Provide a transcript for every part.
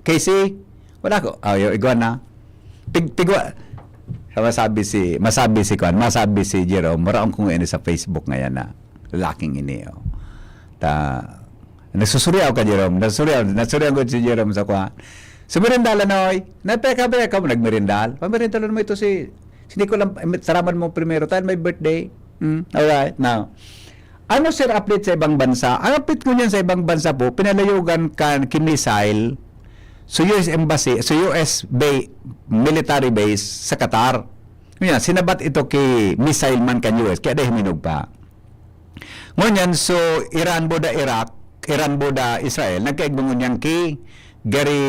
Casey, wala ko. Yung iguan na. Tigwa. Masabi si Jerome, maraong kung ini sa Facebook ngayon na laking ini. Nagsusuryaw ka, Jerome. Nagsusuryaw ko si Jerome sa kuha. Sumirindala na, oy. Napeka mo nagmirindal. Pamirindal mo ito si Nicola. Saraman mo primero tayo, may birthday. Alright, now. Ano sir update sa ibang bansa? Ang update ko niyan sa ibang bansa po, pinalayugan ka kimisile sa US Embassy, sa US military base sa Qatar. Ngayon, sinabat ito kay missile man kan US, kaya dahil minog pa. Ngunyan, so Iran boda Iraq, Iran boda Israel, nagkaigbangon yan kay gari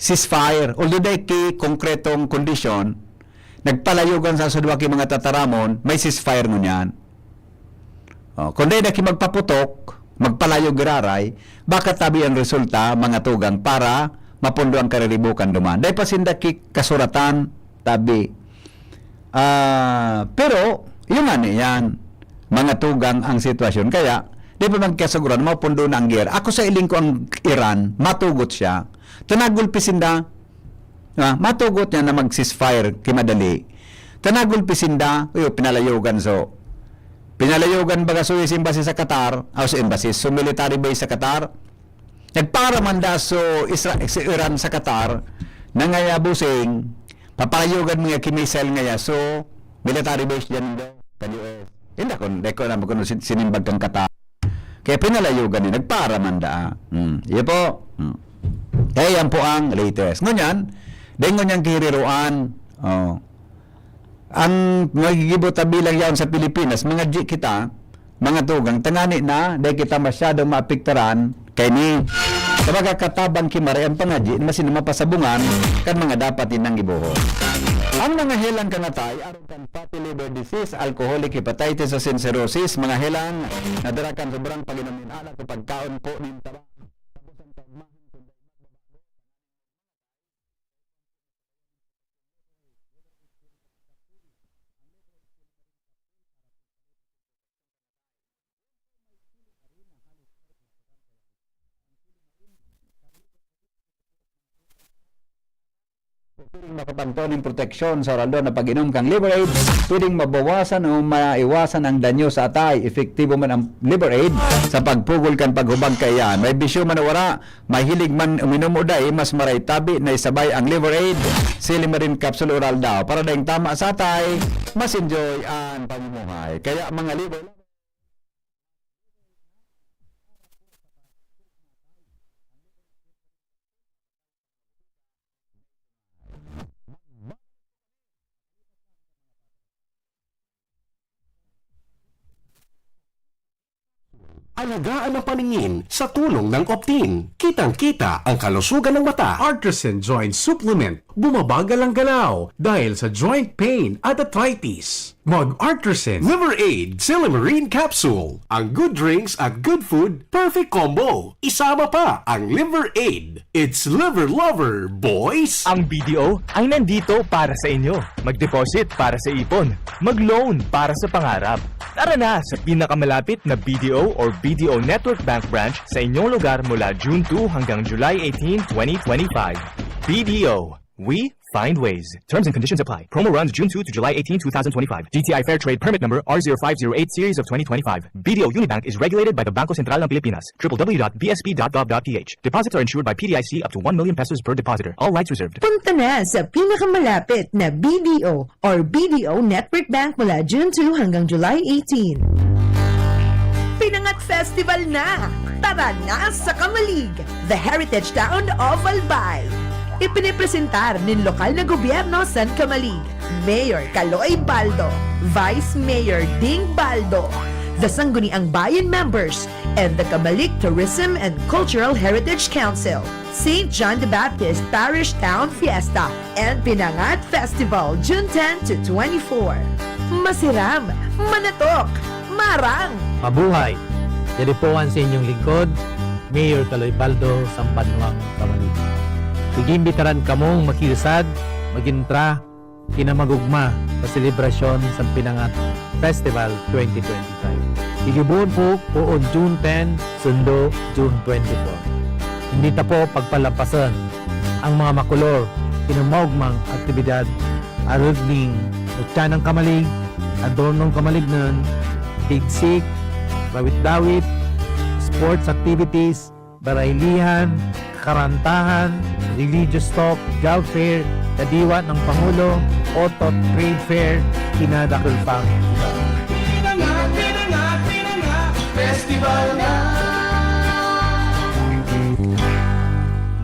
ceasefire. Although dahil kay konkretong kondisyon, nagpalayugan sa sudwa kay mga tataramon, may ceasefire ngunyan. Kung dahil na magpaputok, magpalayo giraray, baka tabi ang resulta, mga tugang, para mapundo ang kariribukan duman. Dahil pasinda kasuratan, tabi. Pero, yung ano yan, mga tugang ang sitwasyon. Kaya, di pa magkasiguran, mapundo na ang gir. Ako sa iling ko ang Iran, matugot siya. Tanagulpisinda, matugot niya na mag-ceasefire kimadali. Tanagulpisinda, pinalayugan so. Pinalayugan baga sa US Embassy sa Qatar, sa embassy, so military base sa Qatar. Nagpara man da so Iran sa Qatar, nangayabusing, papalayugan mga kimisel ngaya, so military base dyan do, sa US. Hindi ko naman kung sinimbag kang Qatar. Kaya pinalayugan niya, nagpara man da. Iyo po. Kaya yan po ang latest. Ngunyan, dahil ngunyan kihiriruan, ang magigibot bilang yan sa Pilipinas, mga G kita, mga tugang, tangani na, dahil kita masyadong maapiktaran, kay ni, sa mga katabang kimari, ang pangaji, masin mapasabungan, kan mga dapat inang ibuhon. Ang mga helang kanatay, aron kan fatty liver disease, alcoholic hepatitis o cirrhosis, mga helang, nadarakan sobrang pag-inamin alak o pagkaon po ng taba. Pwedeng makapanto ng proteksyon sa oral na pag-inom kang Liberaid, pwedeng mabawasan o maiwasan ang danyo sa atay. Epektibo man ang Liberaid sa pagpugol kan paghubag kayan. May bisyo man wala, mahilig man uminom o day, mas maray tabi na isabay ang Liberaid. Silimarin capsule oral daw. Para dahing tama sa atay, mas enjoy ang pamumuhay. Kaya mga Liberaid, alagaan ang paningin sa tulong ng Optin. Kitang-kita ang kalusugan ng mata. Artisan Joint Supplement. Bumabagal ang galaw dahil sa joint pain at arthritis. Mag-Artisan Liver Aid Silimarine Capsule. Ang good drinks at good food, perfect combo. Isama pa ang Liver Aid. It's liver lover, boys! Ang BDO ay nandito para sa inyo. Mag-deposit para sa ipon. Mag-loan para sa pangarap. Tara na sa pinakamalapit na BDO or BDO Network Bank branch sa inyong lugar mula June 2 hanggang July 18, 2025. BDO. We find ways. Terms and conditions apply. Promo runs June 2 to July 18, 2025. DTI Fair Trade Permit Number R0508 Series of 2025. BDO Unibank is regulated by the Bangko Sentral ng Pilipinas. www.bsp.gov.ph. Deposits are insured by PDIC up to 1 million pesos per depositor. All rights reserved. Punta na sa pinakamalapit na BDO or BDO Network Bank mula June 2 hanggang July 18. Pinangat Festival na! Tara na sa Kamalig, the heritage town of Albay. Ipinipresentar ng lokal na gobyerno San Kamalig, Mayor Caloy Baldo, Vice Mayor Ding Baldo, the Sangguniang Bayan members, and the Kamalig Tourism and Cultural Heritage Council, St. John the Baptist Parish Town Fiesta, and Pinangat Festival, June 10 to 24. Masiram, manatok, marang! Mabuhay! Diripuan sa inyong lingkod, Mayor Caloy Baldo, Sampanwang, Kamalig. Igimbitaran kamong makiusad, magintra, kinamagugma sa selebrasyon sa Pinangat Festival 2025. Igibuon po poon June 10, sundo June 24. Hindi ta po pagpalampasan ang mga makulor, kinumogmang aktibidad, arugning, utyanang kamalig, adornong kamalignan, tigsik, bawit-dawit, sports activities, baraylihan, karantahan, religious talk, job fair, kadiwa ng Pangulo, otot, trade fair, kinadakil pang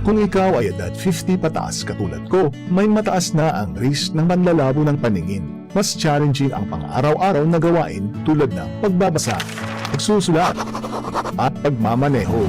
Kung ikaw ay edad 50 pataas katulad ko, may mataas na ang risk ng panlalabo ng paningin. Mas challenging ang pang-araw-araw na gawain tulad ng pagbabasa, pagsusulat, at pagmamaneho.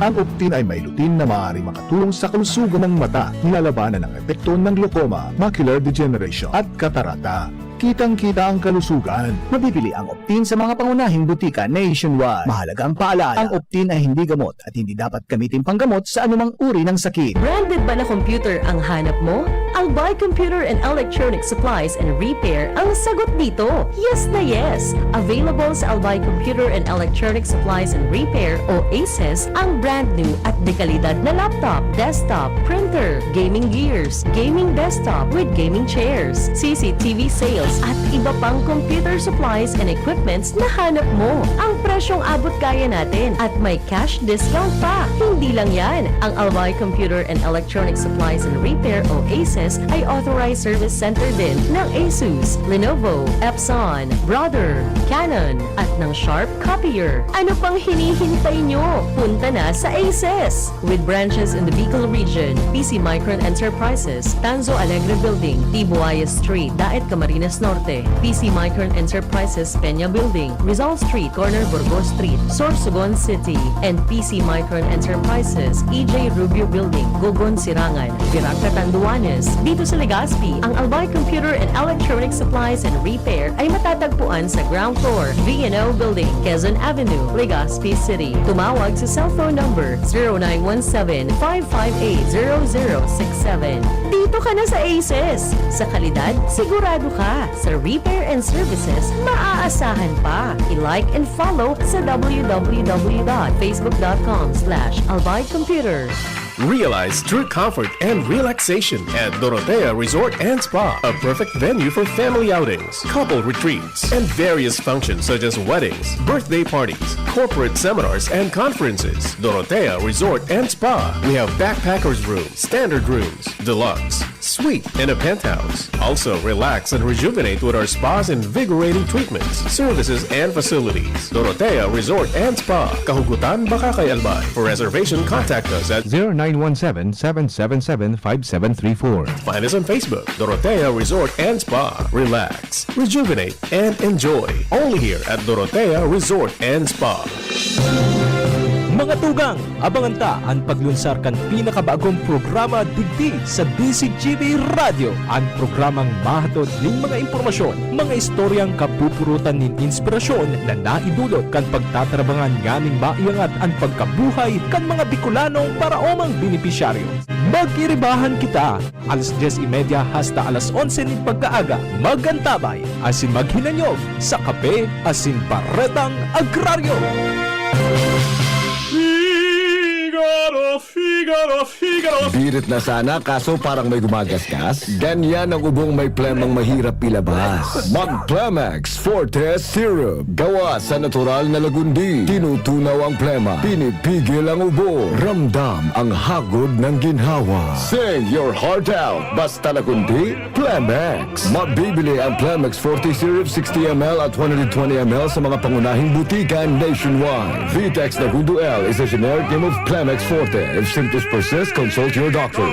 Ang Optin ay may lutin na maaari makatulong sa kalusugan ng mata, nilalabanan ang epekto ng glaucoma, macular degeneration at katarata. Kitang-kita ang kalusugan. Mabibili ang Optin sa mga pangunahing butika nationwide. Mahalagang paalala, ang Optin ay hindi gamot at hindi dapat gamitin panggamot sa anumang uri ng sakit. Branded ba na computer ang hanap mo? Albay Computer and Electronic Supplies and Repair ang sagot dito. Yes na yes! Available sa Albay Computer and Electronic Supplies and Repair o ACES ang brand new at dekalidad na laptop, desktop, printer, gaming gears, gaming desktop with gaming chairs, CCTV sales at iba pang computer supplies and equipments na hanap mo. Ang presyong abot kaya natin at may cash discount pa. Hindi lang yan, ang Albay Computer and Electronic Supplies and Repair o ACES ay authorized service center din ng ASUS, Lenovo, Epson, Brother, Canon at ng Sharp Copier. Ano pang hinihintay nyo? Punta na sa ACES! With branches in the Bicol region, PC Micron Enterprises, Tanzo Alegre Building, Tibuaya Street, Daet Camarines Norte, PC Micron Enterprises, Peña Building, Rizal Street, Corner Burgos Street, Sorsogon City, and PC Micron Enterprises, EJ Rubio Building, Gogon Sirangan, Virac Catanduanes. Dito sa Legazpi, ang Albay Computer and Electronic Supplies and Repair ay matatagpuan sa ground floor, V&O Building, Quezon Avenue, Legazpi City. Tumawag sa cellphone number 0917-558-0067. Dito ka na sa ACES. Sa kalidad, sigurado ka. Sa repair and services, maaasahan pa. I-like and follow sa www.facebook.com/albaycomputer. Realize true comfort and relaxation at Dorotea Resort and Spa, a perfect venue for family outings, couple retreats, and various functions such as weddings, birthday parties, corporate seminars, and conferences. Dorotea Resort and Spa. We have backpackers rooms, standard rooms, deluxe, suite, and a penthouse. Also, relax and rejuvenate with our spa's invigorating treatments, services, and facilities. Dorotea Resort and Spa. Kahugutan baka kay Albay. For reservation, contact us at 0917-777-5734. Find us on Facebook, Dorotea Resort and Spa. Relax, rejuvenate, and enjoy. Only here at Dorotea Resort and Spa. Mga tugang, abangan ta ang paglunsar kan pinakabagong programa digdi sa DCGB Radio. Ang programang mahatod ning mga impormasyon, mga istoryang kapupurutan nin inspirasyon na naidulot kan pagtatrabangan nganing maiangat ang pagkabuhay kan mga Bicolanong paraomang benepisyaryo. Magiribahan kita alas 10:30 hasta alas 11 nin pagkaaga. Magantabay asin maghinanyog sa kape asin baretang agraryo. Birit na sana kaso parang may gumagasgas. Ganyan ang ubong may plemang mahirap ilabas. Mag-Plemex Forte Syrup. Gawa sa natural na lagundi. Tinutunaw ang plema. Pinipigil ang ubo. Ramdam ang hagod ng ginhawa. Sing your heart out. Basta lagundi, Plemex. Mabibili ang Plemex Forte Syrup 60ml at 120ml sa mga pangunahing butika nationwide. Vitex Lagundo L is a generic name of Plemex Forte. If symptoms persist, consult your doctor.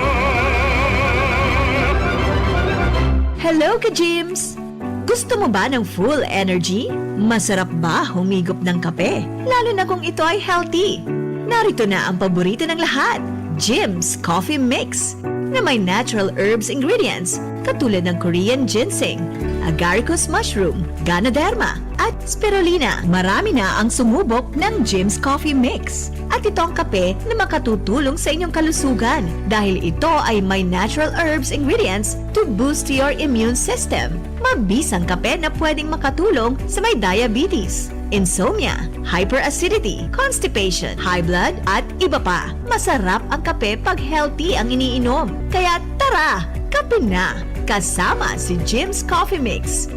Hello, ka-gyms! Gusto mo ba ng full energy? Masarap ba humigop ng kape? Lalo na kung ito ay healthy. Narito na ang paborito ng lahat, Jim's Coffee Mix, na may natural herbs ingredients katulad ng Korean ginseng, agaricus mushroom, ganoderma, at spirulina. Marami na ang sumubok ng Jim's Coffee Mix. At ito ang kape na makatutulong sa inyong kalusugan dahil ito ay may natural herbs ingredients to boost your immune system. Mabisang kape na pwedeng makatulong sa may diabetes, insomnia, hyperacidity, constipation, high blood, at iba pa. Masarap ang kape pag healthy ang iniinom. Kaya tara, kape na! Kasama si Jim's Coffee Mix.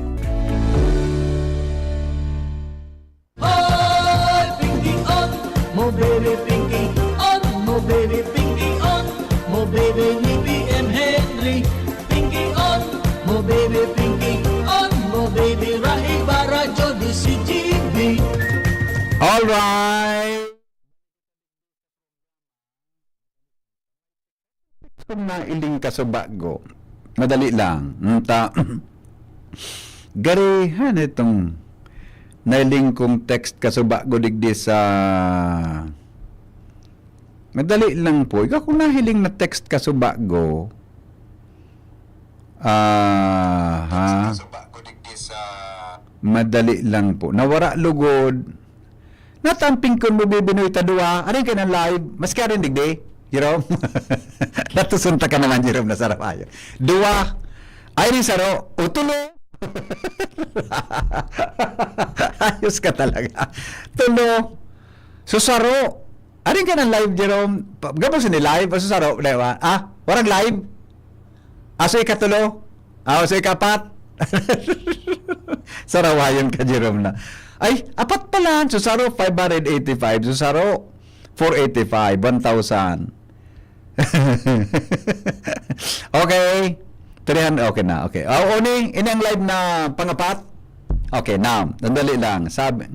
Mo baby pinky on, mo baby pinky on, mo baby ni BM Henry. Pinky on, mo baby pinky on, mo baby Rahi Barajo di si GB. Alright! Kung nailing ka sa bago, madali lang. Garihan itong nailing kong text ka sa bago digdi sa... Madali lang po. Ikaw kung nahiling na text ka sa bago, madali lang po. Nawara lugod. Natamping ko mo bibinoy tadua. Ano ka ng live? Mas ka rin digdi, Jerome? Natusunta ka naman, Jerome, na sarap ayo. Dua. Ay rin saro. Utulo. Ayos ka talaga. Tulo. Susaro. Aring ka ng live, Jerome. Gabos ni live. Susaro. Diba? Warang live. Aso ikatulo. Aso ikapat. Sarawayan ka, Jerome na. Ay, apat pala. Susaro, 585. Susaro, 485. 1,000. Okay. 300, okay na, okay. Uni, ini ang live na pangapat? Okay, now, nandali lang. Sabi,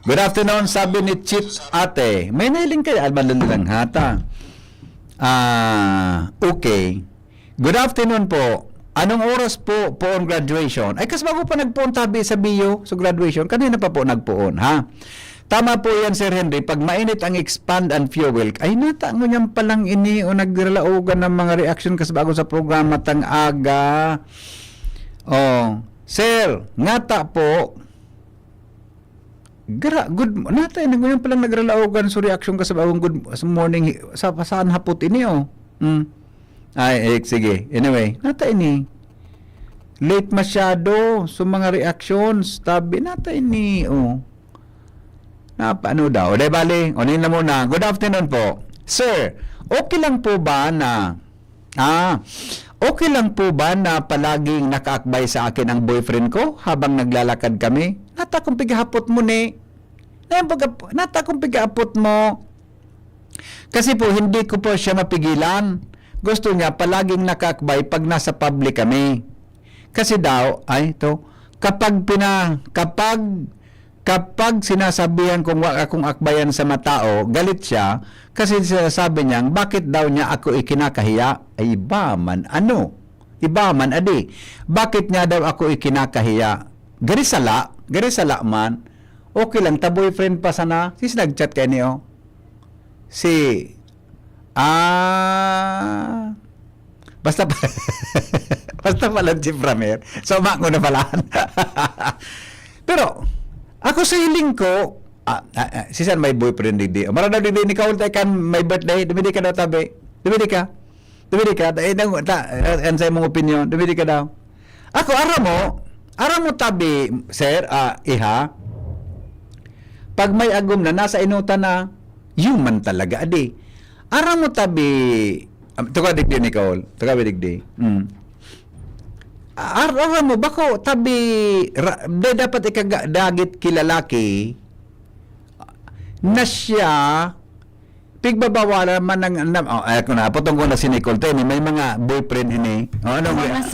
Good afternoon, sabi ni Chip Ate. May nailing kayo, madali lang hata. Okay. Good afternoon po. Anong oras po on graduation? Ay, kasi bago pa nagpoon tabi sa BU, sa graduation, kanina pa po nagpoon, ha? Tama po yan, Sir Henry. Pag mainit ang expand and fuel, ay natango niyan palang ini o nagralaogan ng mga reaction kasi bago sa programa tang aga. Oh, Sir, ngata po. Good, natay nanguyan palang nagralaogan sa reaction kasi bagong good sa morning sa saan hapot ini oh. Ay, sige. Anyway, nata ini. Late masyado sa mga reactions. Tabi nata ini oh. Paano daw? O, bali, unin na muna. Good afternoon po. Sir, okay lang po ba na okay lang po ba na palaging nakaakbay sa akin ang boyfriend ko habang naglalakad kami? Nata kung pigahapot mo ni. Nata kung pigahapot mo. Kasi po, hindi ko po siya mapigilan. Gusto niya palaging nakaakbay pag nasa public kami. Kasi daw, kapag sinasabihan kong wag akong akbayan sa matao, galit siya kasi sinasabi niya, bakit daw niya ako ikinakahiya? Ay, iba man, adi. Bakit niya daw ako ikinakahiya? Garisala man, okay lang, ta-boyfriend pa sana. Nag-chat kayo niyo. Basta pala si Framer. So, ko na palaan. Pero, ako sa hiling ko, si San may boyfriend di. Maranaw di ni Kaul kan may birthday, dumidi ka daw tabi. Dumidi ka. Ansay mong opinion, dumidi ka daw. Ako, ara mo tabi, sir, iha, pag may agom na, nasa inuta na, human talaga, adi. Ara mo tabi, tuka digdi ni Kaul, tuka digdi. Ara mo, bako, tabi, dapat ikadagit kilalaki na siya, pigbabawalan man ng, ako na, potong ko na si Nicole, may mga boyfriend ini. Ano ba?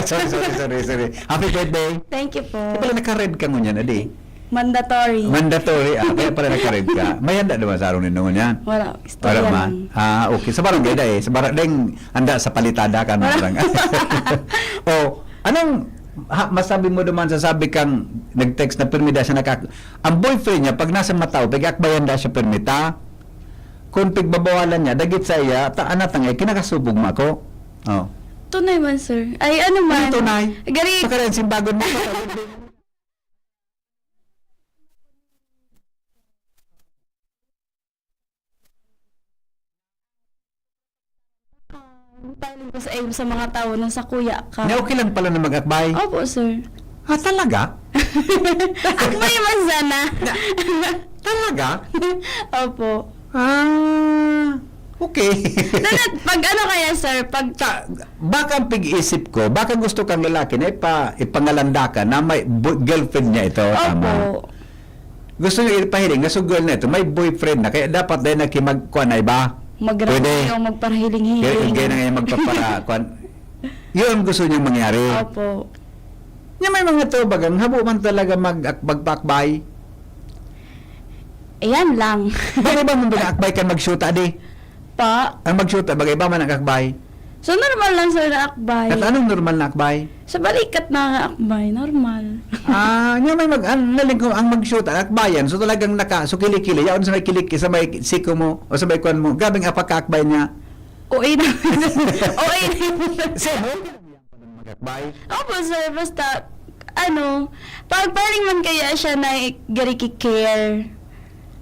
Sorry. Happy birthday. Thank you po. Pala naka-red ka ngunyan, adi. Mandatory. Kaya pala naka-red ka. May handa naman sa araw ninyo yan? Wala. Istorya lang. Okay. Sa barangay da Sa barangay, handa sa palitada ka na lang. Anong masabi mo naman sabi kang nag-text na permita siya ang boyfriend niya, pag nasa Matao, pag-akbayan da siya permita, kung pigbabawalan niya, dagit sa iya, anatangay, kinakasubog mo ako. Tunay man, sir. Ay, ano man. Ano tunay? Gari. Pagkaroon simbagon mo. Paling ko sa mga tao na sa kuya ka. Okay lang pala na mag-akbay. Opo, sir. Talaga? Akbay man sana. Talaga? Opo. Okay. Pag ano kaya, sir? Pag Baka ang pag-iisip ko, baka gusto kang lalaki na ipangalanda ka na may girlfriend niya ito. Tama. Opo. Gusto niya ipahiling na so girl na ito, may boyfriend na, kaya dapat din nakimagkuhan na iba. Magrami yung magparahiling-hiling. Kaya na ngayon magpaparakuan. Yun gusto niyang mangyari. Opo. Nga may mga to, bagang habo man talaga magpakbay. Ayan lang. Bagay ba mo mag-akbay kan mag-shoot adi? Pa. Ang mag-shoot, bagay ba man ang akbay? So, normal lang, sir, na akbay. At anong normal na akbay? Sa balikat na akbay, normal. Nga may naling ko ang mag-shoot, ang akbayan, so talagang so kilikili, yaon sa may kiliki, sa may siko mo, o sa may kwan mo, gabing apaka-akbay niya. OA na. OA na. Sir, mag-akbay? Opo, sir, basta, pagpaling man kaya siya na gari care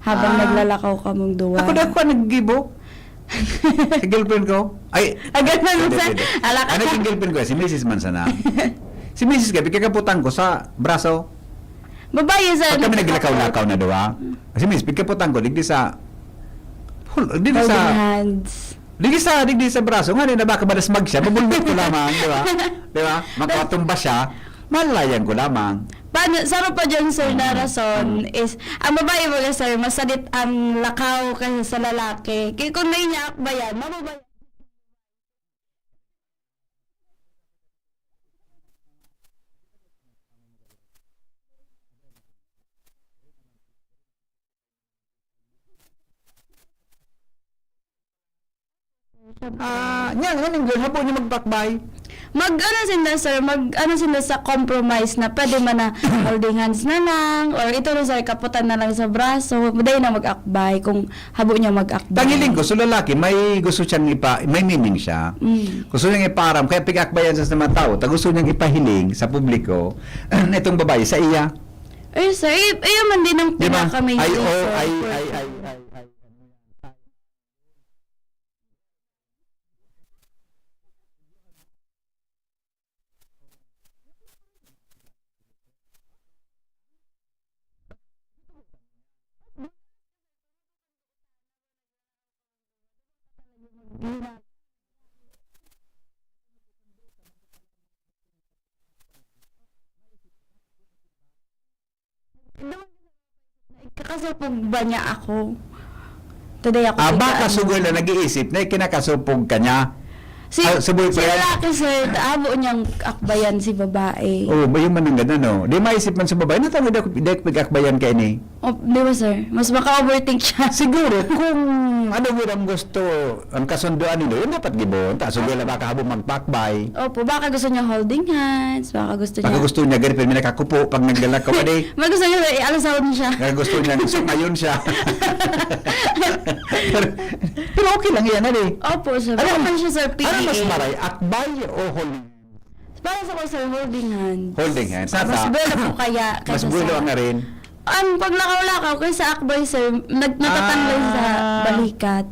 habang naglalakaw ka mong duwa. Ako nag-gibo. Sa girlfriend ko. Ay, agad na sa alaka. Ano yung girlfriend ko? Si Mrs. Mansana. Si Mrs. Gabi, kakaputan ko sa braso. Babae, sir. Pag kami naglakaw-lakaw na dawa. Si Mrs. Pagkaputan ko, digdi sa holding hands. Digdi sa braso. Nga na baka balasmag siya, mabulbot ko lamang, di ba? Di ba? Makatumba siya, malalayan ko lamang. Saro pa dyan, sir, na rason is, ang babae mga, sir, masadit ang lakaw kasi sa lalaki. Kaya kung naiyak ba yan, mababay. Ngayon girl, habo niya magpakbay. Mag-ano sila sa compromise na pwede man na holding hands na lang or ito na, sir, kaputan na lang sa braso. Pwede na mag-akbay kung habo niya mag-akbay. Tangiling ko, so lalaki, may gusto siyang may meaning siya. Gusto niyang iparam, kaya pig-akbayan sa mga tao, gusto niyang ipahiling sa publiko, itong babae, sa iya. Ay, sir, ayun man din ang Diba? pinaka-main. Ay. Kakasapog ba niya ako? Today ako. Baka sugol na nag-iisip na kinakasupog ka niya. Si boyfriend. lalaki, sir, abo niyang akbayan si babae. Oh, ba yung manang no? Di maisip man sa babae, natangod ako pag-akbayan ka ni. Oh, di ba, sir? Mas maka-overthink siya. Siguro, kung ano yun ang gusto, ang kasunduan nilo, yun dapat gibon. Sugol na baka habang magpakbay. Opo, baka gusto niya holding hands, baka gusto niya. Baka gusto niya, ganit pa may nakakupo pag naglalakaw ka di. Baka gusto niya, alasawad siya. Baka gusto niya, sumayon siya. pero okay lang yan, ali. Opo, sir. Baka siya, sir, PDA. Ano mas maray, akbay o holding? Para sa ko, sir, holding hands. Holding hands. Mas buwelo po kaya. Mas buwelo ang nga rin. Pag lakaw-lakaw, kaysa akbay, sir, natatanggay sa balikat.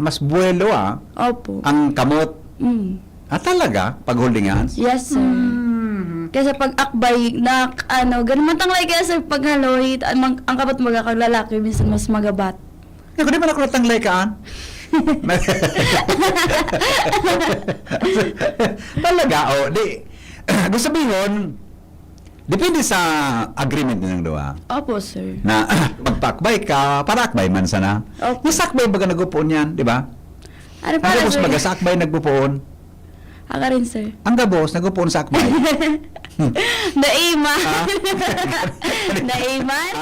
Mas buwelo Opo. ang kamot. Talaga? Pag holding hands? Yes, sir. Kasi pag akbay, ganun mantanglay kaya, sir, pag haloy, ang kapat magkakaglalaki, minsan mas magabat. Kung di man ako natanglay kaan. Talaga, gusto sabihin, depende sa agreement ng dua. Opo, sir. Na magpakbay ka, para akbay man sana. Opo. Nasakbay baga nagpupoon yan, di ba? Ano Ang para, gabos sir? baga sa akbay nagpupoon. Aka rin, sir. Ang gabos nagpupoon sa akbay. Naiman. Naiman?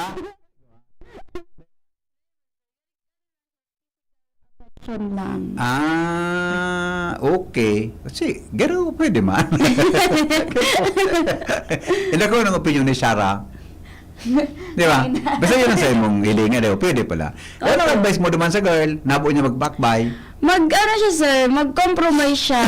Lang. Okay. Kasi, gano'n pwede man. Hindi ko ng opinion ni Shara. Di ba? Basta yun ang sa imong hilinga, di ba? Pwede pala. Ano ang advice mo naman sa girl? Nabo niya magbakbay? Siya, sir, mag-compromise siya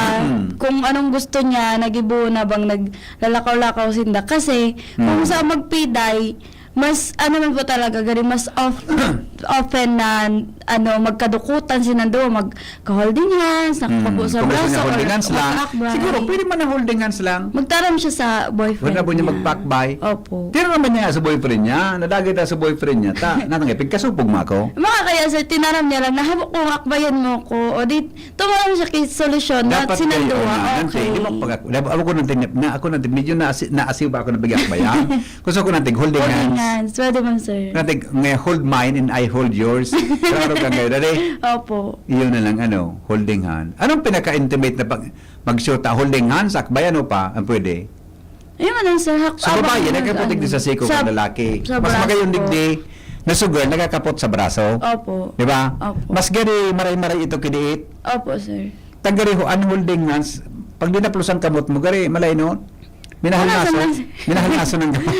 kung anong gusto niya, nagibo na bang naglalakaw-lakaw sinda. Kasi, kung sa magpiday, mas ano man po talaga gani mas often na magkadukutan sinando magka-holding hands nakapapo sa Kung gusto braso niya holding or hands lang, magpakbay. siguro pwede man na holding hands lang. Magtaram siya sa boyfriend Wala po niya magpakbay. Opo. Tira naman niya sa boyfriend niya. Nadagay ta sa boyfriend niya. Natangipig kasupog mo ako. Mga kaya sir, tinaram niya lang, nahabok kong akbayan mo ko. O di, tumaram siya kay solusyon na sinanduwa. Okay. Di ba pag ako ko nantin, ako nantin, medyo naasiw ba ako na bigyan bayan? Gusto ko nantin, holding Holding hands. hands. Pwede man sir. Nantin, hold mine and I hold yours. Klaro ka ngayon, dali. Opo. Iyon na lang, holding hand. Anong pinaka-intimate na mag-shoota? Holding hands, akbayan o pa? Ang pwede? Ayun man lang sir. Sa babae, nagkaputig di sa siko ng lalaki. sa Mas braso magayon po. digdi na sugar, nagkakapot sa braso. Opo. Di ba? Opo. Mas gari maray-maray ito kidiit. Opo sir. Tagari ho, unholding hands. Pag dinaplusan kamot mo, gari, malay no? Minahal Wala aso. sa Minahal aso ng gamot.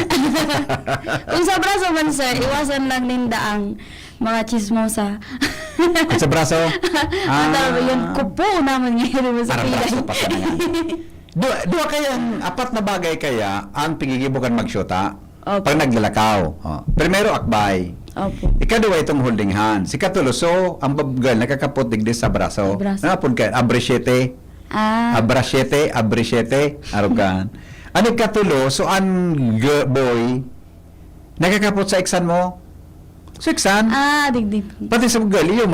Kung sa braso man sir, iwasan lang ninda ang mga chismosa. Sa braso? Ang talaga yun, kupo naman ngayon mo sa Parang pilay. braso pa ka na yan. Dua kaya, apat na bagay kaya ang pigigibukan magsyota Opo. pag naglalakaw. Primero, akbay. Opo. Ikaduwa itong holding hands. Ikatulo, so, ang girl nakakapot digdi sa braso. Sa braso. Napod ka, abrisyete. Abrisyete, arugan. Ano ikatulo, so, ang boy, nakakapot sa iksan mo. Sa iksan. Digdig. Pati sa girl, yung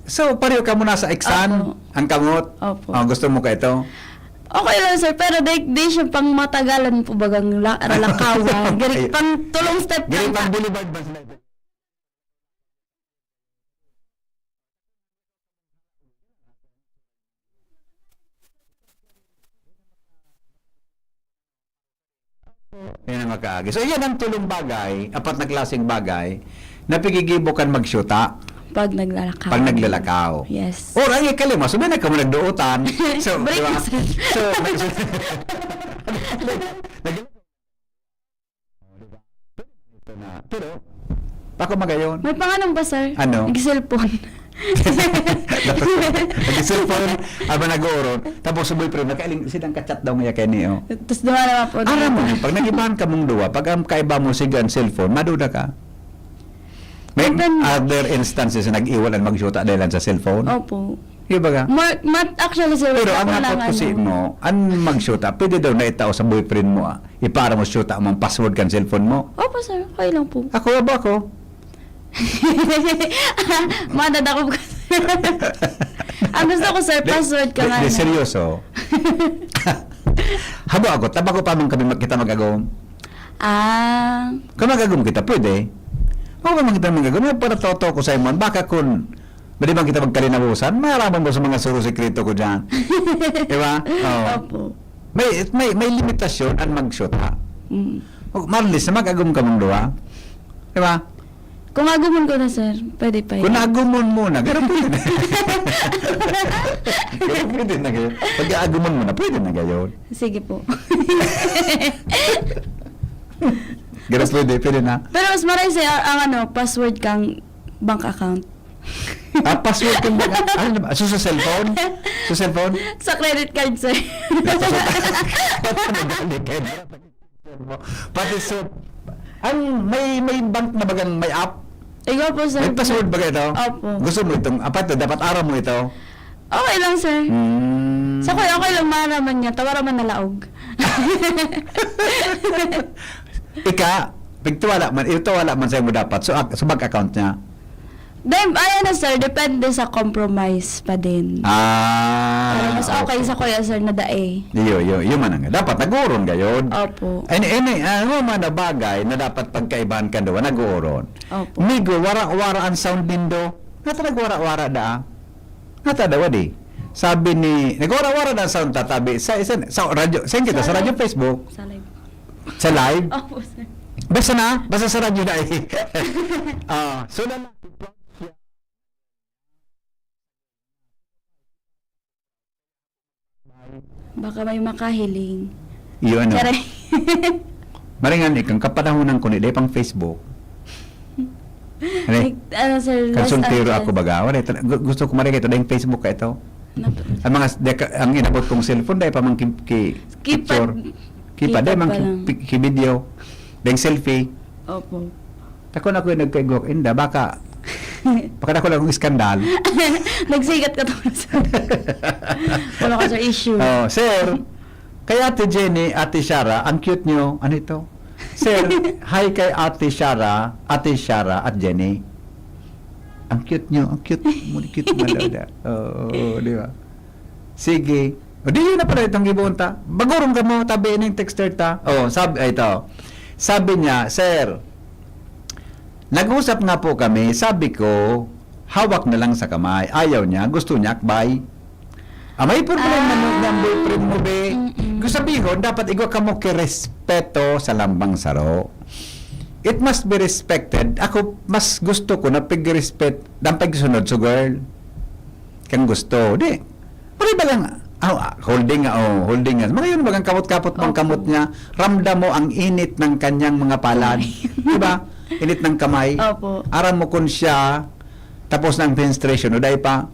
so pareho ka muna sa iksan, Opo. ang kamot. Opo. Gusto mo ka ito? Okay lang sir, pero di siya pang matagalan po bagang lakawan. Gari pang tulong step Gari lang pang ta. boulevard ba sila ito? Yan ang makaagi. So, yan ang tulong bagay, apat na klaseng bagay, na pigigibukan magsyuta Pag naglalakaw. pag naglalakaw. Yes. O, ang ikalima, so, na ka mo nagduutan. So, Break diba? na, sir. So, pero, bako magayon. May pangalan ba sir? Ano? Nag-cellphone. Nag-cellphone, aba nag-uuron. Tapos sa boyfriend, nakailing silang kachat daw ngayon kay niyo. Tapos duha naman po. Alam mo, pag nagibahan ka mong duwa, pag ang kaiba mo sigan cellphone, maduda ka. May other instances na nag-iwalan mag-shoota dahil sa cellphone? Opo. Iba ka? Actually sir, Pero ang ako lang, napapusin mo, ang mag-shoota, pwede daw na itao sa boyfriend mo, ipara mo shoota mong password kan cellphone mo. Opo sir, okay lang po. Ako ba ako? Madadakop ko. Ang gusto ko sir, password ka nga. Seryoso. Habo ako, tabako pa mong kami kita magagawin. Kung magagawin kita, pwede. Kung kita magagawin, para toto ko sa imon, baka kung di ba kita magkalinabusan, mayaraman mo sa mga suro sekreto ko dyan. Diba? Opo. May limitasyon ang mag-shoot ha. Marlis na mag-agum ka mong duwa. Diba? Kung agumon ko na sir, pwede pa yun. Kung nagumon mo na, gano'n pwede na. Gano'n pwede na gayon. Pag agumon mo na, pwede na gayon. Sige po. Gano'n pwede na. Pero mas maray sir, ang password kang bank account. Password kung ba? Ano ba? So, sa cellphone? Sa cellphone? Sa credit card sir. Pati so, may bank na bagang may app? Ikaw po sir. May password ba ito? Opo. Gusto mo itong, apat to, dapat araw mo ito? Okay lang sir. Sa kuya, okay lang maraman niya. Tawaraman na laog. Pagtuwala man sa'yo mo dapat. So, sa bank account niya? Then, ayan na sir, depende sa compromise pa din. Pero mas okay sa kuya sir na dae. Yung man nga. Dapat nag-uuron gayon. Opo. Ano man na bagay na dapat pagkaibahan ka doon, nag-uuron. Opo. Migo, wara-wara ang sound din do. Nata nag-wara-wara da. Nata daw di. Sabi ni, nag-wara-wara na ang sound tatabi. Sa radyo, saan kita? Sa radyo Facebook? Sa live. Sa live? Opo sir. Basta sa radyo na eh. So na Baka may makahiling. yun ano. Charay. Maringan ikang kapanahonan ko nila pang Facebook. Ano? Ano sir, Konsultero ako baga. Wala, gusto ko maringay ito dahil Facebook ka ito. Ang mga ang inabot kong cellphone dahil pa mang picture. Kipad dahil mang video. Dahil selfie. Opo. Tako na ko yung nagkaigok, inda, baka ako lang iskandal. Nagsigat ka to, sir. Wala ka, sir, issue. Oh, sir, kay Ate Jenny, Ate Shara, ang cute nyo. Ano ito? Sir, hi kay Ate Shara at Jenny. Ang cute nyo, ang cute mo, cute mo daw. Oo, di ba? Sige. O, di yun na pala itong gibunta. Bagurong ka mo, tabi na yung texter ta. Oh, sabi niya, sir, nag-usap nga po kami, sabi ko, hawak na lang sa kamay. Ayaw niya, gusto niya akbay. May problema ng boyfriend mo, be. Gusto sabihin, dapat igwa ka mo kirespeto sa lambang saro. It must be respected. Ako, mas gusto ko na pag-respect, ng pagsunod sa girl. Kang gusto. Di. Pari ba lang, holding nga. Mga yun, bagang kamot-kapot ng kamot niya. Ramdam mo ang init ng kanyang mga palad. Diba? Init ng kamay. Opo. Aram mo kung siya, tapos ng menstruation, o dahil pa.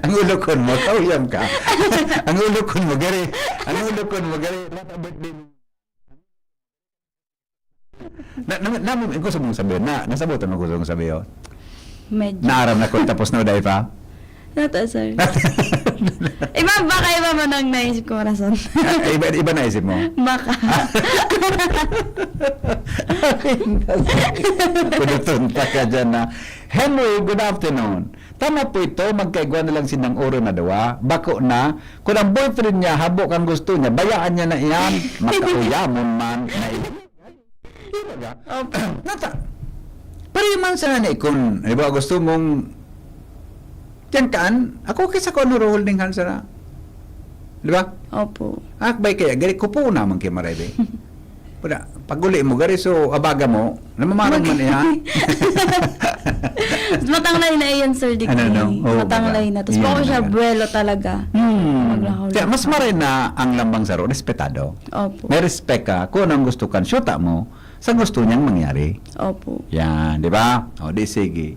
Ang ulokon mo, kauyam ka. Ang ulokon mo, gari. Lata birthday mo. Gusto mong sabihin, nasabutan mo gusto mong sabihin. Medyo. Naaram na ko, tapos na o dahil pa. Nato, sir. Baka iba mo nang naisip ko, rason. Iba na isip mo. Baka. Kudutunta ka dyan na. Henry, good afternoon. Tama po ito, magkaigwa na lang sinang oro na dawa. Bako na, kung ang boyfriend niya, habok ang gusto niya, bayaan niya na iyan. Makauyamon man na iyan. Nata. Pero yung man sa nanay, kung iba gusto mong diyan kaan, ako kaysa ko ano holding hands na. Di ba? Opo. Akbay kaya, gari ko po naman kay Marebe. Pag-uli mo, gari, so abaga mo, namamarang man yan. Matanglay na iyan, sir, di matanglay na. Tapos bako siya, buwelo talaga. Kaya mas maray na ang lambang saro, respetado. Opo. May respect ka, kung anong gusto kan, syuta mo, sa gusto niyang mangyari. Opo. Yan, di ba? O, di sige.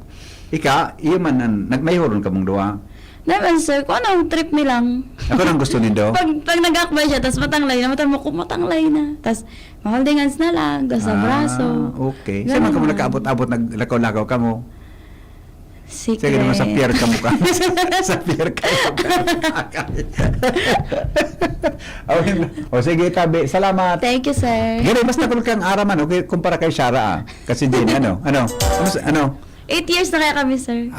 Ika, iyo man, nagmayhoron ka mong duwa. Naman, sir, kung anong trip nilang. Ako nang gusto nindo. pag nag-akbay siya, tapos matanglay na, matanglay na. Tapos, holding hands na lang, sa braso. Okay. Saan man ka mo nakaabot-abot, naglakaw-lakaw ka mo? Secret. Sige naman, sa pier ka mo ka. Sa pier ka mo ka. O sige, tabi. Salamat. Thank you, sir. Gano'n, basta kung kang araman, okay, kumpara kay Shara, Kasi din, ano? 8 years na kaya kami, sir.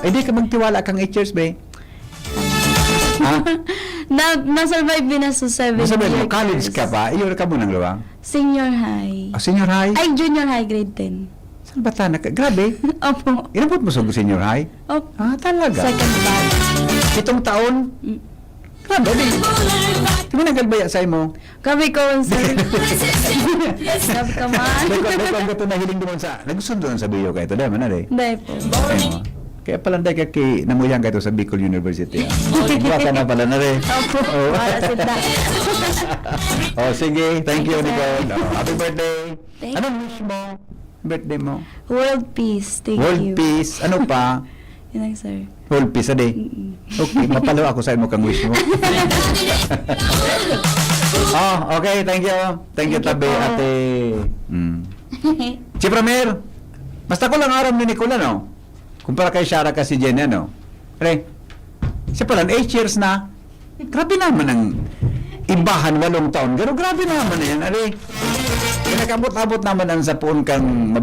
Hindi ka magtiwala kang 8 years, be. Na-survive din na sa 7 years. Masabi mo, college ka pa, iyo ka mo ng luwang. Senior high. Senior high? Ay, junior high, grade 10. Saan ba tayo? Grabe. Opo. Inabot mo sa senior high? Opo. Talaga? Second batch. 7 taon? Grabe, di. Di mo nagalbaya sa mo? Grabe ko, sir. Grabe ka man. Dahil ko ito nahiling naman sa, nagustuhan sa biyo ka ito, dahil man na, Hindi po. Kaya pala dahil ka namuyang ka ito sa Bicol University. Buwa ka na pala na rin. Opo. Para sila. Sige. Thank you, Nicole. Happy birthday. Thank Anong wish mo? Birthday mo? World peace. Thank World you. peace. Ano pa? Yun lang, sir. World peace, ade. Okay, mapalo ako sa imo kang wish mo. Okay. Thank you. Thank you, tabi, ate. Si Pramer, basta ko lang aram ni Nicole, no? Kumpara kay Shara kasi Jenny, ano? Pre, siya pala, 8 years na. Grabe naman ang ibahan 8 taon. Pero grabe naman na yan, ari. Pinakabot-abot naman ang sapon kang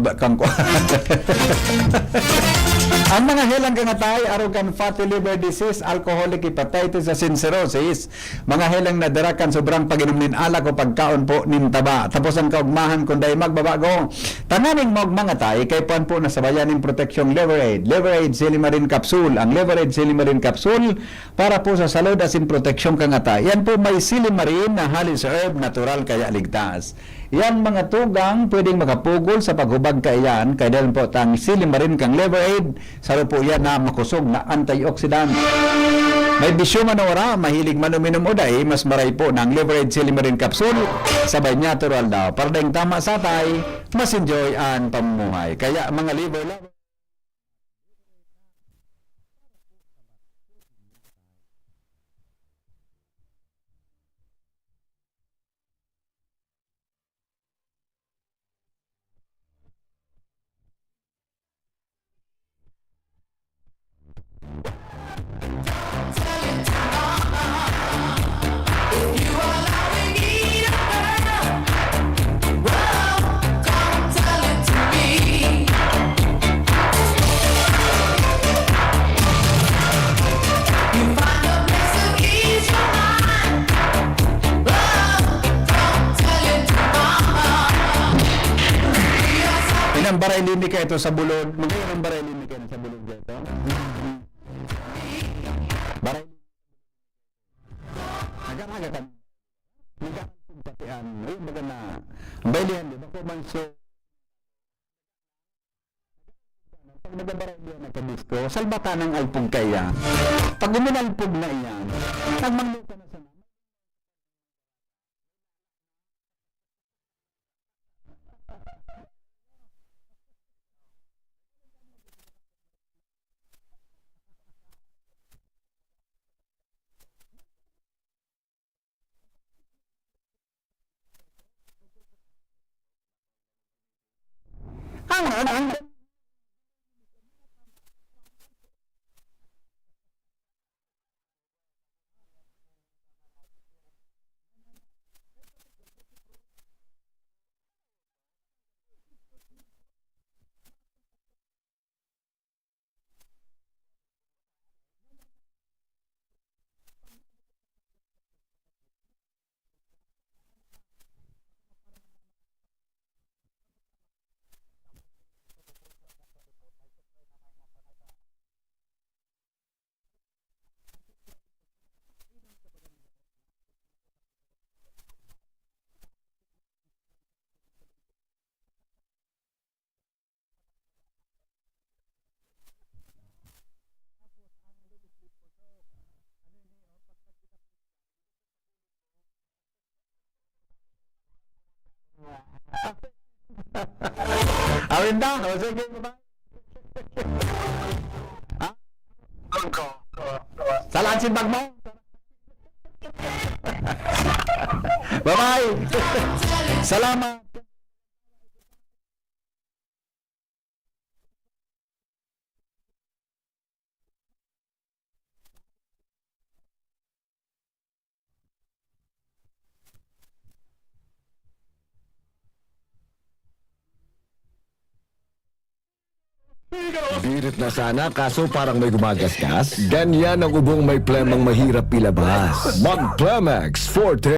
ang mga helang kangatay, arrogant fatty liver disease, alcoholic hepatitis, cirrhosis, mga helang nadarakan sobrang pag-inom nin alak o pagkaon po nin taba. Tapos ang kaugmahan kung day magbabago. Tananing mga tay, kay puan po na sa bayaning proteksyon Leverade. Leverade Silimarin Capsule. Ang Leverade Silimarin Capsule para po sa salud asin proteksyon kangatay. Yan po may silimarin na halis herb, natural kaya ligtas. Yan mga tugang pwedeng makapugol sa paghubag kaiyan kaya dahil po tang silimarin kang Leverade saro po yan na makusog na antioxidant. May bisyo manora, mahilig manuminom o day, mas maray po ng Leverade Silimarin Capsule sabay natural daw. Para dahing tama sa tay, mas enjoy ang pamumuhay. Kaya mga liver Inang baraylinig ka ito sa bulod. Magayon ang baraylinig ka sa bulod dito. Baraylinig. Nagaraga ka. Nagaraga patian. Ayun baga na. Ang baylihan, di ba? Kumanso. Pag nagabaraylihan na kadisko, salbata ng alpog kaya. Pag uminalpog na iyan, nagmangluka na sa naman. Ang awin na, o sige ba? Ha? Salaan si bag mo? Bye-bye! Salamat! Birit na sana kaso parang may gumagasgas. Ganyan ang ubong may plemang mahirap ilabas. Mag Plemex Forte